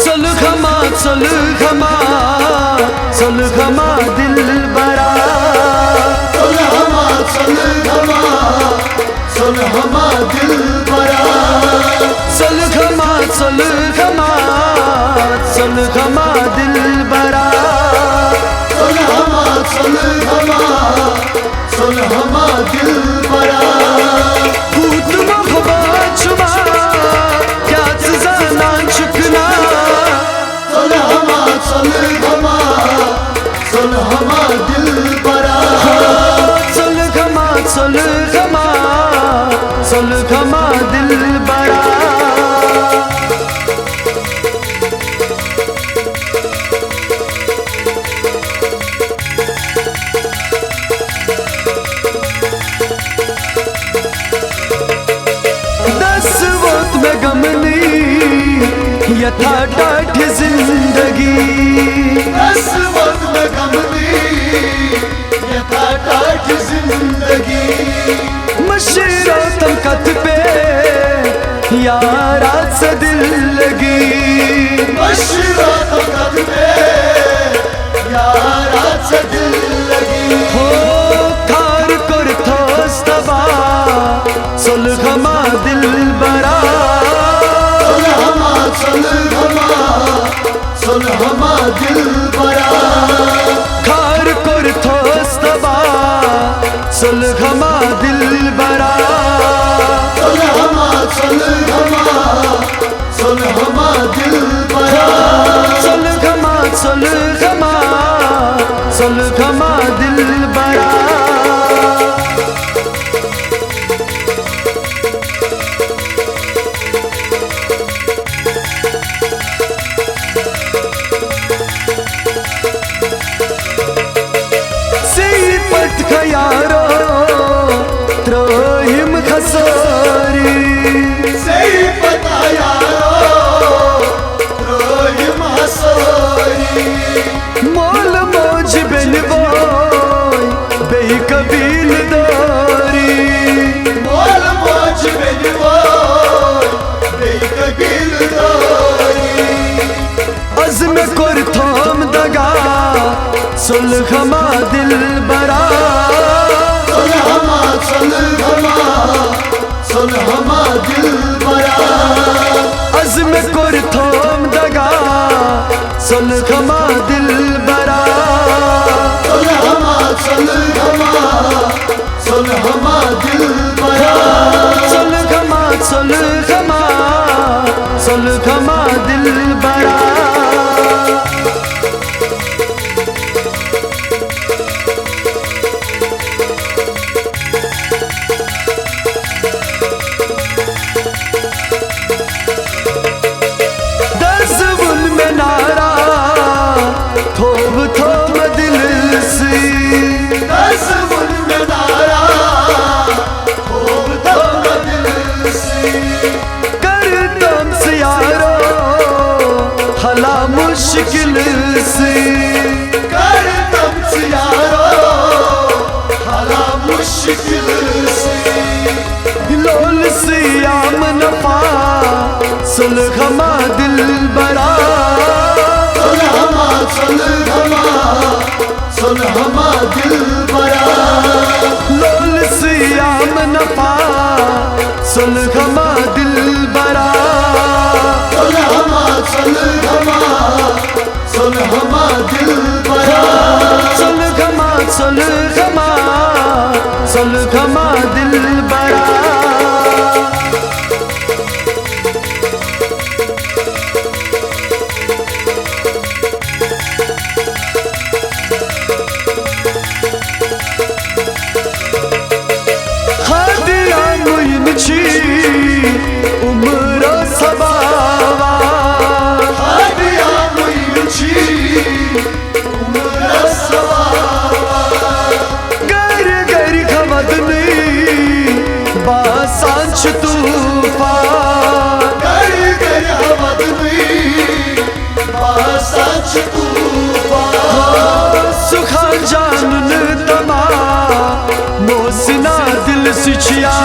सुलखमा सुलखमा सुलखमा दिल बरा, सुलखमा सुलखमा सुलखमा दिल बरा, सुलखमा सुलखमा सुलखमा दिल बरा, सुलखमा सुलखमा सुलखमा दिल बरा। भूत मोहब्बत छुमा क्या जाना चुकना, सुलखमा सुलखमा सुलखमा दिल बरा, सुलखमा सुलखमा सुलखमा दिल बरा। यथा डाठ जिंदगी, इस वक्त में गम दी यथा डाठ जिंदगी, मशरा तमकत पे यारा से दिल लगी, मशरा तमकत पे यारा से दिल लगी। हो खार कर थोस्तबा सुलखमा दिल बरा, सुलखमा सुलखमा दिल बरा, खार कर थोस्तबा सुलखमा दिल बरा, सुलखमा सुलखमा सुलखमा दिल बरा, सुलखमा सुलखमा सुलखमा दिल बरा। सिपत खयारो त्रोहिम खसोरी, सिपत यारो त्रोहिम हसोरी, मोल मौज बिन बोय बेकबील दोरी, मोल मौज बिन बोय बेकबील दोरी, अज़्म कुर थोम दगा सुलखमा दिल बरा, सुलखमा सुलखमा सुलखमा दिल बरा, अज़्म कुर थोम दगा सुलखमा दिल बरा, सुलखमा सुलखमा सुलखमा दिल बरा, सुलखमा सुलखमा सुलखमा दिल बरा। दज़्बुन में नारा थोब थोब दिल सी, दज़्बुन में नारा थोब थोब दिल सी, कर दम से यारो हला मुश्किल सी, कर दम से यारो हला मुश्किल सी, लोल सी आम नफा सुलखमा दिल बरा, सुलखमा सुलखमा सुलखमा दिल बरा, लोल सी आम नफा सुलखमा दिल बरा, सुलखमा सुलखमा सुलखमा दिल बरा, सुलखमा सुलखमा सुलखमा दिल बरा। खादिया मुइन छी उम्र सबावा, हादिया मुइन छी उम्र सवावा, गर गर खवदनी बासांच तूफान, कर कर हवदनी बासाच तूफान, सुखा जानन तमा मोसना दिल सिचिया,